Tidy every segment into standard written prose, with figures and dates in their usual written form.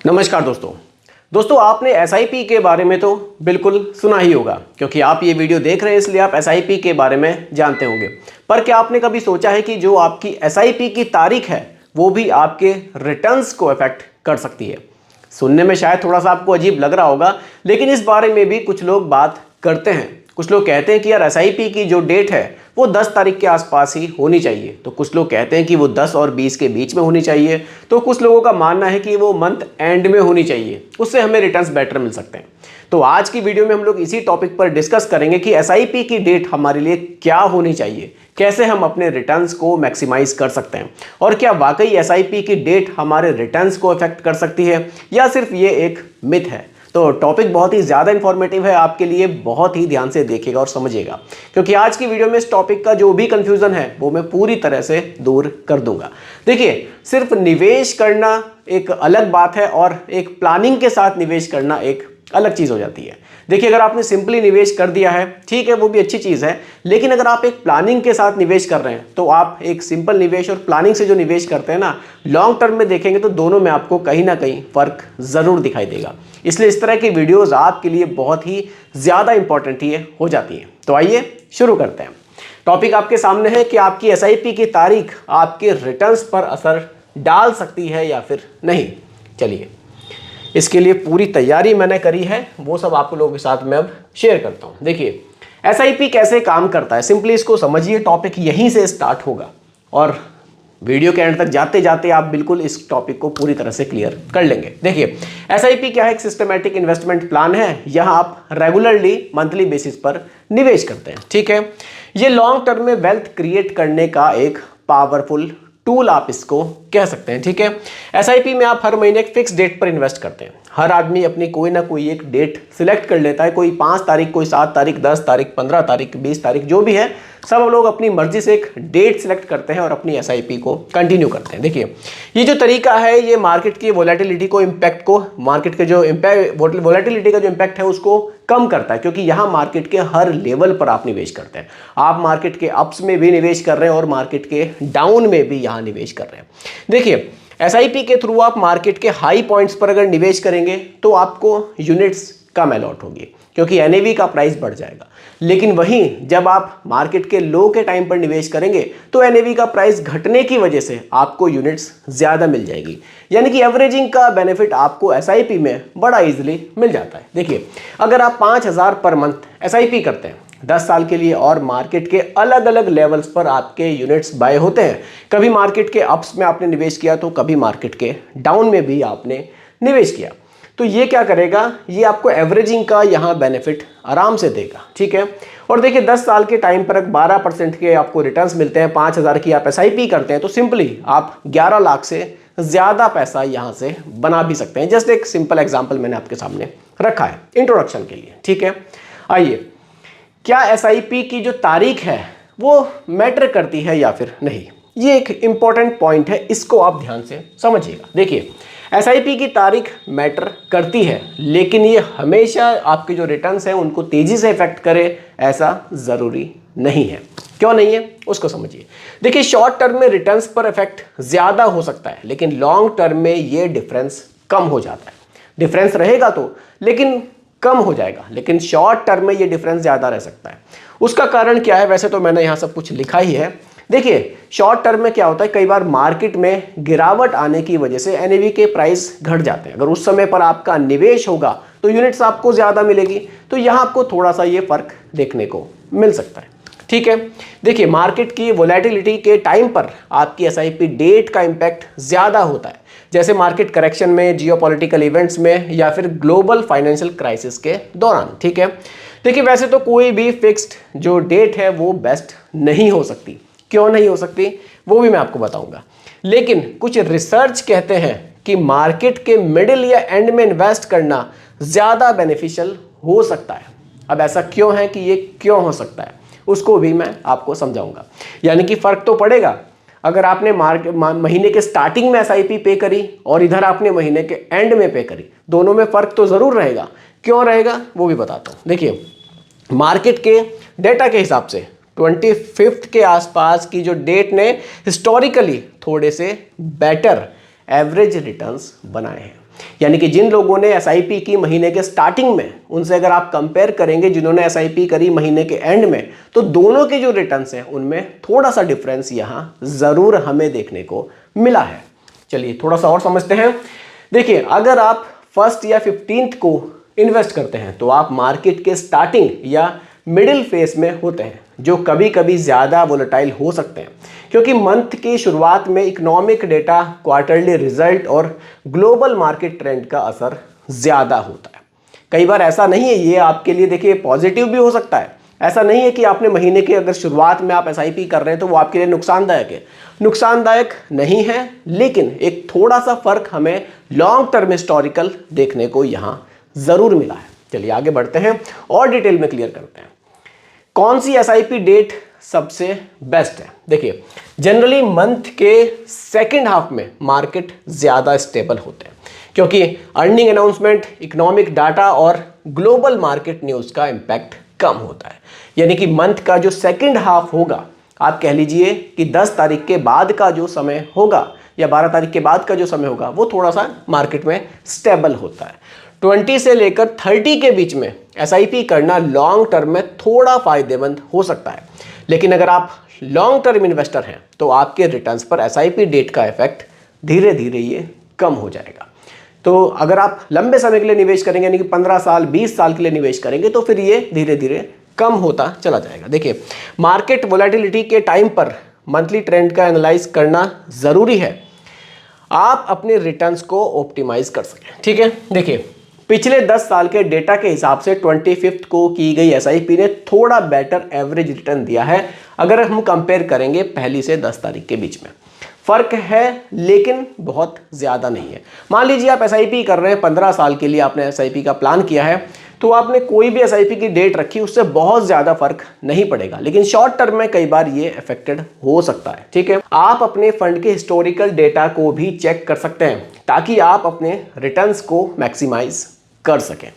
नमस्कार दोस्तों आपने एसआईपी के बारे में तो बिल्कुल सुना ही होगा, क्योंकि आप ये वीडियो देख रहे हैं इसलिए आप एसआईपी के बारे में जानते होंगे। पर क्या आपने कभी सोचा है कि जो आपकी एसआईपी की तारीख है वो भी आपके रिटर्न्स को अफेक्ट कर सकती है? सुनने में शायद थोड़ा सा आपको अजीब लग रहा होगा, लेकिन इस बारे में भी कुछ लोग बात करते हैं। कुछ लोग कहते हैं कि यार एसआईपी की जो डेट है वो 10 तारीख के आसपास ही होनी चाहिए, तो कुछ लोग कहते हैं कि वो 10 और 20 के बीच में होनी चाहिए, तो कुछ लोगों का मानना है कि वो मंथ एंड में होनी चाहिए, उससे हमें रिटर्न्स बेटर मिल सकते हैं। तो आज की वीडियो में हम लोग इसी टॉपिक पर डिस्कस करेंगे कि एसआईपी की डेट हमारे लिए क्या होनी चाहिए, कैसे हम अपने रिटर्न्स को मैक्सिमाइज कर सकते हैं, और क्या वाकई एसआईपी की डेट हमारे रिटर्न्स को अफेक्ट कर सकती है या सिर्फ ये एक मिथ है। तो टॉपिक बहुत ही ज़्यादा इंफॉर्मेटिव है आपके लिए, बहुत ही ध्यान से देखिएगा और समझिएगा, क्योंकि आज की वीडियो में इस टॉपिक का जो भी कंफ्यूजन है वो मैं पूरी तरह से दूर कर दूंगा। देखिए, सिर्फ निवेश करना एक अलग बात है और एक प्लानिंग के साथ निवेश करना एक अलग चीज़ हो जाती है। देखिए, अगर आपने सिंपली निवेश कर दिया है, ठीक है, वो भी अच्छी चीज़ है, लेकिन अगर आप एक प्लानिंग के साथ निवेश कर रहे हैं तो आप एक सिंपल निवेश और प्लानिंग से जो निवेश करते हैं ना, लॉन्ग टर्म में देखेंगे तो दोनों में आपको कहीं ना कहीं फ़र्क ज़रूर दिखाई देगा। इसलिए इस तरह की वीडियोस आपके लिए बहुत ही ज़्यादा इंपॉर्टेंट ही हो जाती हैं। तो आइए शुरू करते हैं। टॉपिक आपके सामने है कि आपकी एसआईपी की तारीख आपके रिटर्न्स पर असर डाल सकती है या फिर नहीं। चलिए, इसके लिए पूरी तैयारी मैंने करी है, वो सब आप लोगों के साथ मैं अब शेयर करता हूँ। देखिए, एसआईपी कैसे काम करता है, सिंपली इसको समझिए। टॉपिक यहीं से स्टार्ट होगा और वीडियो के एंड तक जाते जाते आप बिल्कुल इस टॉपिक को पूरी तरह से क्लियर कर लेंगे। देखिए, एसआईपी क्या है? एक सिस्टमैटिक इन्वेस्टमेंट प्लान है। यहाँ आप रेगुलरली मंथली बेसिस पर निवेश करते हैं, ठीक है। ये लॉन्ग टर्म में वेल्थ क्रिएट करने का एक पावरफुल टूल आप इसको कह सकते हैं, ठीक है। एसआईपी में आप हर महीने एक फिक्स डेट पर इन्वेस्ट करते हैं। हर आदमी अपनी कोई ना कोई एक डेट सिलेक्ट कर लेता है, कोई 5 तारीख, कोई 7 तारीख, 10 तारीख, 15 तारीख, 20 तारीख, जो भी है, सब लोग अपनी मर्जी से एक डेट सिलेक्ट करते हैं और अपनी एसआईपी को कंटिन्यू करते हैं। देखिए, ये जो तरीका है ये मार्केट की वोलेटिलिटी को इम्पैक्ट को मार्केट के जो वोलेटिलिटी का जो इम्पैक्ट है उसको कम करता है, क्योंकि यहाँ मार्केट के हर लेवल पर आप निवेश करते हैं। आप मार्केट के अप्स में भी निवेश कर रहे हैं और मार्केट के डाउन में भी यहाँ निवेश कर रहे हैं। देखिए, एसआईपी के थ्रू आप मार्केट के हाई पॉइंट्स पर अगर निवेश करेंगे तो आपको यूनिट्स कम अलॉट होगी, क्योंकि एनएवी का प्राइस बढ़ जाएगा। लेकिन वहीं जब आप मार्केट के लो के टाइम पर निवेश करेंगे तो एनएवी का प्राइस घटने की वजह से आपको यूनिट्स ज़्यादा मिल जाएगी, यानी कि एवरेजिंग का बेनिफिट आपको एसआईपी में बड़ा इजीली मिल जाता है। देखिए, अगर आप 5,000 पर मंथ एसआईपी करते हैं 10 साल के लिए और मार्केट के अलग अलग लेवल्स पर आपके यूनिट्स बाय होते हैं, कभी मार्केट के अप्स में आपने निवेश किया तो कभी मार्केट के डाउन में भी आपने निवेश किया, तो ये क्या करेगा? ये आपको एवरेजिंग का यहाँ बेनिफिट आराम से देगा, ठीक है। और देखिए, 10 साल के टाइम पर 12% के आपको रिटर्न्स मिलते हैं। 5,000 की आप एसआईपी करते हैं तो सिंपली आप 11 लाख से ज़्यादा पैसा यहाँ से बना भी सकते हैं। जस्ट एक सिंपल एग्जाम्पल मैंने आपके सामने रखा है इंट्रोडक्शन के लिए, ठीक है। आइए, क्या एसआईपी की जो तारीख है वो मैटर करती है या फिर नहीं? ये एक इंपॉर्टेंट पॉइंट है, इसको आप ध्यान से समझिएगा। देखिए, एसआईपी की तारीख मैटर करती है, लेकिन ये हमेशा आपके जो रिटर्न्स हैं उनको तेजी से इफेक्ट करे ऐसा ज़रूरी नहीं है। क्यों नहीं है उसको समझिए। देखिए, शॉर्ट टर्म में रिटर्न्स पर इफेक्ट ज़्यादा हो सकता है, लेकिन लॉन्ग टर्म में ये डिफरेंस कम हो जाता है। डिफरेंस रहेगा तो, लेकिन कम हो जाएगा, लेकिन शॉर्ट टर्म में ये डिफरेंस ज़्यादा रह सकता है। उसका कारण क्या है? वैसे तो मैंने यहाँ सब कुछ लिखा ही है। देखिए, शॉर्ट टर्म में क्या होता है, कई बार मार्केट में गिरावट आने की वजह से एनएवी के प्राइस घट जाते हैं। अगर उस समय पर आपका निवेश होगा तो यूनिट्स आपको ज़्यादा मिलेगी, तो यहाँ आपको थोड़ा सा ये फ़र्क देखने को मिल सकता है, ठीक है। देखिए, मार्केट की वोलेटिलिटी के टाइम पर आपकी एसआईपी डेट का इम्पैक्ट ज़्यादा होता है, जैसे मार्केट करेक्शन में, जियोपॉलिटिकल इवेंट्स में, या फिर ग्लोबल फाइनेंशियल क्राइसिस के दौरान, ठीक है। देखिए, वैसे तो कोई भी फिक्स्ड जो डेट है वो बेस्ट नहीं हो सकती। क्यों नहीं हो सकती वो भी मैं आपको बताऊंगा, लेकिन कुछ रिसर्च कहते हैं कि मार्केट के मिडिल या एंड में इन्वेस्ट करना ज़्यादा बेनिफिशियल हो सकता है। अब ऐसा क्यों है कि ये क्यों हो सकता है उसको भी मैं आपको समझाऊंगा। यानी कि फ़र्क तो पड़ेगा, अगर आपने महीने के स्टार्टिंग में एसआईपी पे करी और इधर आपने महीने के एंड में पे करी, दोनों में फ़र्क तो ज़रूर रहेगा। क्यों रहेगा वो भी बताता हूँ। देखिए, मार्केट के डेटा के हिसाब से 25 के आसपास की जो डेट ने हिस्टोरिकली थोड़े से बेटर एवरेज रिटर्न्स बनाए हैं। यानी कि जिन लोगों ने एसआईपी की महीने के स्टार्टिंग में, उनसे अगर आप कंपेयर करेंगे जिन्होंने एसआईपी करी महीने के एंड में, तो दोनों के जो रिटर्न्स हैं उनमें थोड़ा सा डिफरेंस यहाँ ज़रूर हमें देखने को मिला है। चलिए थोड़ा सा और समझते हैं। देखिए, अगर आप 1 या 15 को इन्वेस्ट करते हैं तो आप मार्केट के स्टार्टिंग या मिडिल फेज में होते हैं, जो कभी कभी ज़्यादा वोलेटाइल हो सकते हैं, क्योंकि मंथ की शुरुआत में इकोनॉमिक डेटा, क्वार्टरली रिजल्ट और ग्लोबल मार्केट ट्रेंड का असर ज़्यादा होता है। कई बार ऐसा नहीं है, ये आपके लिए देखिए पॉजिटिव भी हो सकता है। ऐसा नहीं है कि आपने महीने के अगर शुरुआत में आप एसआईपी कर रहे हैं तो वो आपके लिए नुकसानदायक है। नुकसानदायक नहीं है, लेकिन एक थोड़ा सा फर्क हमें लॉन्ग टर्म हिस्टोरिकल देखने को यहाँ ज़रूर मिला है। चलिए आगे बढ़ते हैं और डिटेल में क्लियर करते हैं कौन सी एसआईपी डेट सबसे बेस्ट है। देखिए, जनरली मंथ के सेकेंड हाफ में मार्केट ज़्यादा स्टेबल होते हैं, क्योंकि अर्निंग अनाउंसमेंट, इकोनॉमिक डाटा और ग्लोबल मार्केट न्यूज़ का इम्पैक्ट कम होता है। यानी कि मंथ का जो सेकेंड हाफ होगा, आप कह लीजिए कि 10 तारीख के बाद का जो समय होगा या 12 तारीख के बाद का जो समय होगा, वो थोड़ा सा मार्केट में स्टेबल होता है। 20 से लेकर 30 के बीच में एसआईपी करना लॉन्ग टर्म में थोड़ा फायदेमंद हो सकता है, लेकिन अगर आप लॉन्ग टर्म इन्वेस्टर हैं तो आपके रिटर्न्स पर एसआईपी डेट का इफेक्ट धीरे धीरे ये कम हो जाएगा। तो अगर आप लंबे समय के लिए निवेश करेंगे, यानी कि 15 साल 20 साल के लिए निवेश करेंगे, तो फिर ये धीरे धीरे कम होता चला जाएगा। देखिए, मार्केट वोलेटिलिटी के टाइम पर मंथली ट्रेंड का एनालाइज करना ज़रूरी है, आप अपने रिटर्न्स को ऑप्टिमाइज कर सकें। ठीक है, देखिए पिछले 10 साल के डेटा के हिसाब से 25 को की गई एसआईपी ने थोड़ा बेटर एवरेज रिटर्न दिया है, अगर हम कंपेयर करेंगे पहली से 10 तारीख के बीच में। फर्क है, लेकिन बहुत ज़्यादा नहीं है। मान लीजिए आप एसआईपी कर रहे हैं, 15 साल के लिए आपने एसआईपी का प्लान किया है, तो आपने कोई भी एसआईपी की डेट रखी, उससे बहुत ज़्यादा फर्क नहीं पड़ेगा, लेकिन शॉर्ट टर्म में कई बार ये अफेक्टेड हो सकता है। ठीक है, आप अपने फंड के हिस्टोरिकल डेटा को भी चेक कर सकते हैं, ताकि आप अपने रिटर्न्स को मैक्सिमाइज कर सकें।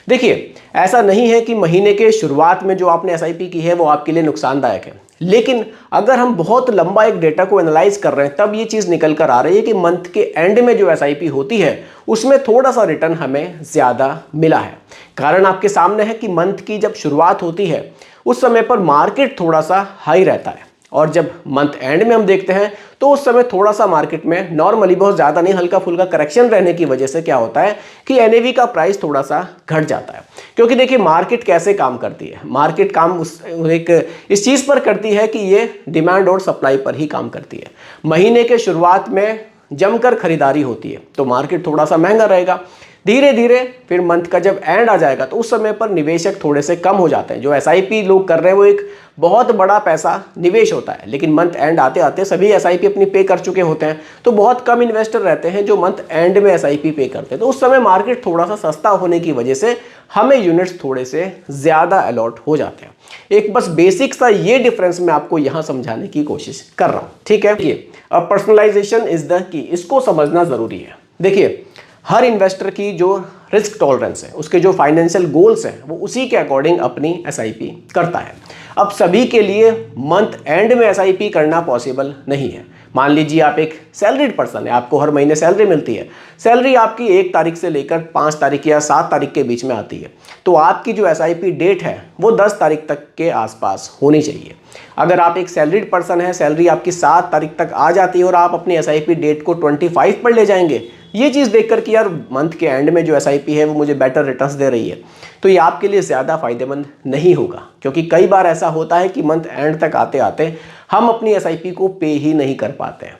देखिए, ऐसा नहीं है कि महीने के शुरुआत में जो आपने एसआईपी की है वो आपके लिए नुकसानदायक है, लेकिन अगर हम बहुत लंबा एक डेटा को एनालाइज कर रहे हैं, तब ये चीज़ निकल कर आ रही है कि मंथ के एंड में जो एसआईपी होती है उसमें थोड़ा सा रिटर्न हमें ज़्यादा मिला है। कारण आपके सामने है कि मंथ की जब शुरुआत होती है उस समय पर मार्केट थोड़ा सा हाई रहता है, और जब मंथ एंड में हम देखते हैं तो उस समय थोड़ा सा मार्केट में नॉर्मली, बहुत ज़्यादा नहीं, हल्का फुल्का करेक्शन रहने की वजह से क्या होता है कि एनएवी का प्राइस थोड़ा सा घट जाता है। क्योंकि देखिए, मार्केट कैसे काम करती है, मार्केट काम इस चीज़ पर करती है कि ये डिमांड और सप्लाई पर ही काम करती है। महीने के शुरुआत में जमकर खरीदारी होती है तो मार्केट थोड़ा सा महंगा रहेगा, धीरे धीरे फिर मंथ का जब एंड आ जाएगा तो उस समय पर निवेशक थोड़े से कम हो जाते हैं। जो एसआईपी लोग कर रहे हैं वो एक बहुत बड़ा पैसा निवेश होता है, लेकिन मंथ एंड आते आते सभी एसआईपी अपनी पे कर चुके होते हैं, तो बहुत कम इन्वेस्टर रहते हैं जो मंथ एंड में एसआईपी पे करते हैं। तो उस समय मार्केट थोड़ा सा सस्ता होने की वजह से हमें यूनिट्स थोड़े से ज़्यादा अलॉट हो जाते हैं। एक बस बेसिक सा ये डिफरेंस मैं आपको यहाँ समझाने की कोशिश कर रहा हूँ। ठीक है, ये अब पर्सनलाइजेशन इज द की, इसको समझना ज़रूरी है। देखिए, हर इन्वेस्टर की जो रिस्क टॉलरेंस है, उसके जो फाइनेंशियल गोल्स हैं, वो उसी के अकॉर्डिंग अपनी एसआईपी करता है। अब सभी के लिए मंथ एंड में एसआईपी करना पॉसिबल नहीं है। मान लीजिए आप एक सैलरीड पर्सन है, आपको हर महीने सैलरी मिलती है, सैलरी आपकी 1 तारीख से लेकर 5 तारीख या 7 तारीख के बीच में आती है, तो आपकी जो एसआईपी डेट है वो 10 तारीख तक के आसपास होनी चाहिए। अगर आप एक सैलरीड पर्सन है, सैलरी आपकी 7 तारीख तक आ जाती है और आप अपनी एसआईपी डेट को 25 पर ले जाएंगे, ये चीज़ देखकर कि यार मंथ के एंड में जो एसआईपी है वो मुझे बेटर रिटर्न्स दे रही है, तो ये आपके लिए ज़्यादा फायदेमंद नहीं होगा। क्योंकि कई बार ऐसा होता है कि मंथ एंड तक आते आते हम अपनी एसआईपी को पे ही नहीं कर पाते हैं।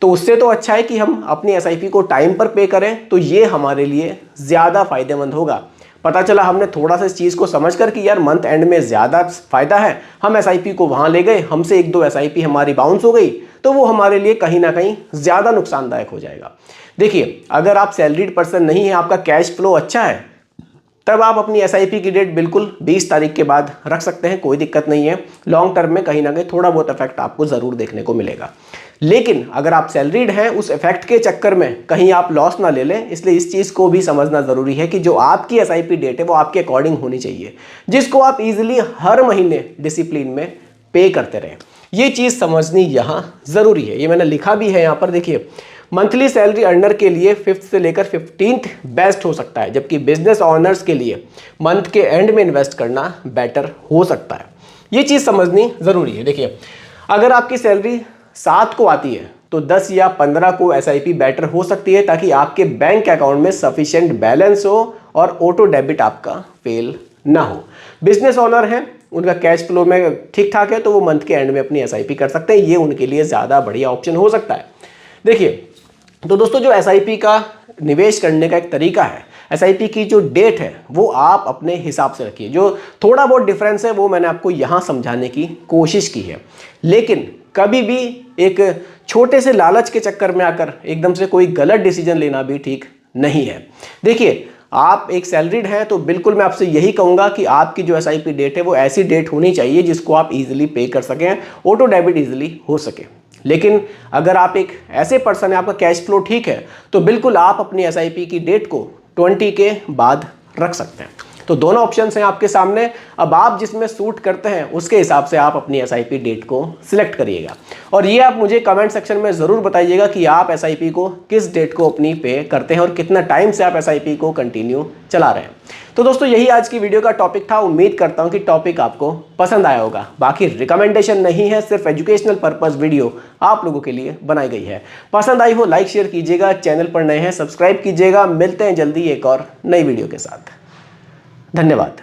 तो उससे तो अच्छा है कि हम अपनी एसआईपी को टाइम पर पे करें, तो ये हमारे लिए ज़्यादा फायदेमंद होगा। पता चला हमने थोड़ा सा इस चीज़ को समझ कर कि यार मंथ एंड में ज़्यादा फ़ायदा है, हम एसआईपी को वहाँ ले गए, हमसे 1-2 एसआईपी हमारी बाउंस हो गई, तो वो हमारे लिए कहीं ना कहीं ज़्यादा नुकसानदायक हो जाएगा। देखिए, अगर आप सैलरीड पर्सन नहीं है, आपका कैश फ्लो अच्छा है, तब आप अपनी एसआईपी की डेट बिल्कुल 20 तारीख के बाद रख सकते हैं, कोई दिक्कत नहीं है। लॉन्ग टर्म में कहीं ना कहीं थोड़ा बहुत इफेक्ट आपको ज़रूर देखने को मिलेगा। लेकिन अगर आप सैलरीड हैं, उस इफेक्ट के चक्कर में कहीं आप लॉस ना ले लें, इसलिए इस चीज़ को भी समझना ज़रूरी है कि जो आपकी एसआईपी डेट है वो आपके अकॉर्डिंग होनी चाहिए, जिसको आप इजीली हर महीने डिसिप्लिन में पे करते रहें। ये चीज़ समझनी यहाँ ज़रूरी है। ये मैंने लिखा भी है यहाँ पर, देखिए मंथली सैलरी अर्नर के लिए 5th से लेकर 15th बेस्ट हो सकता है, जबकि बिजनेस ऑनर्स के लिए मंथ के एंड में इन्वेस्ट करना बेटर हो सकता है। ये चीज़ समझनी ज़रूरी है। देखिए अगर आपकी सैलरी 7 को आती है तो 10 या 15 को SIP बेटर हो सकती है, ताकि आपके बैंक अकाउंट में सफिशिएंट बैलेंस हो और ऑटो डेबिट आपका फेल ना हो। बिजनेस ओनर हैं, उनका कैश फ्लो में ठीक ठाक है, तो वो मंथ के एंड में अपनी SIP कर सकते हैं। ये उनके लिए ज़्यादा बढ़िया ऑप्शन हो सकता है। देखिए तो दोस्तों जो SIP का निवेश करने का एक तरीका है, SIP की जो डेट है वो आप अपने हिसाब से रखिए। जो थोड़ा बहुत डिफरेंस है वो मैंने आपको यहाँ समझाने की कोशिश की है, लेकिन कभी भी एक छोटे से लालच के चक्कर में आकर एकदम से कोई गलत डिसीजन लेना भी ठीक नहीं है। देखिए आप एक सैलरीड हैं तो बिल्कुल मैं आपसे यही कहूँगा कि आपकी जो SIP डेट है वो ऐसी डेट होनी चाहिए जिसको आप इजीली पे कर सकें, ऑटो डेबिट इजीली हो सके। लेकिन अगर आप एक ऐसे पर्सन है, आपका कैश फ्लो ठीक है, तो बिल्कुल आप अपनी SIP की डेट को 20 के बाद रख सकते हैं। तो दोनों ऑप्शंस हैं आपके सामने। अब आप जिसमें सूट करते हैं उसके हिसाब से आप अपनी SIP डेट को सिलेक्ट करिएगा। और ये आप मुझे कमेंट सेक्शन में ज़रूर बताइएगा कि आप SIP को किस डेट को अपनी पे करते हैं और कितना टाइम से आप SIP को कंटिन्यू चला रहे हैं। तो दोस्तों यही आज की वीडियो का टॉपिक था। उम्मीद करता हूँ कि टॉपिक आपको पसंद आया होगा। बाकी रिकमेंडेशन नहीं है, सिर्फ एजुकेशनल पर्पस वीडियो आप लोगों के लिए बनाई गई है। पसंद आई हो लाइक शेयर कीजिएगा, चैनल पर नए हैं सब्सक्राइब कीजिएगा। मिलते हैं जल्दी एक और नई वीडियो के साथ। धन्यवाद।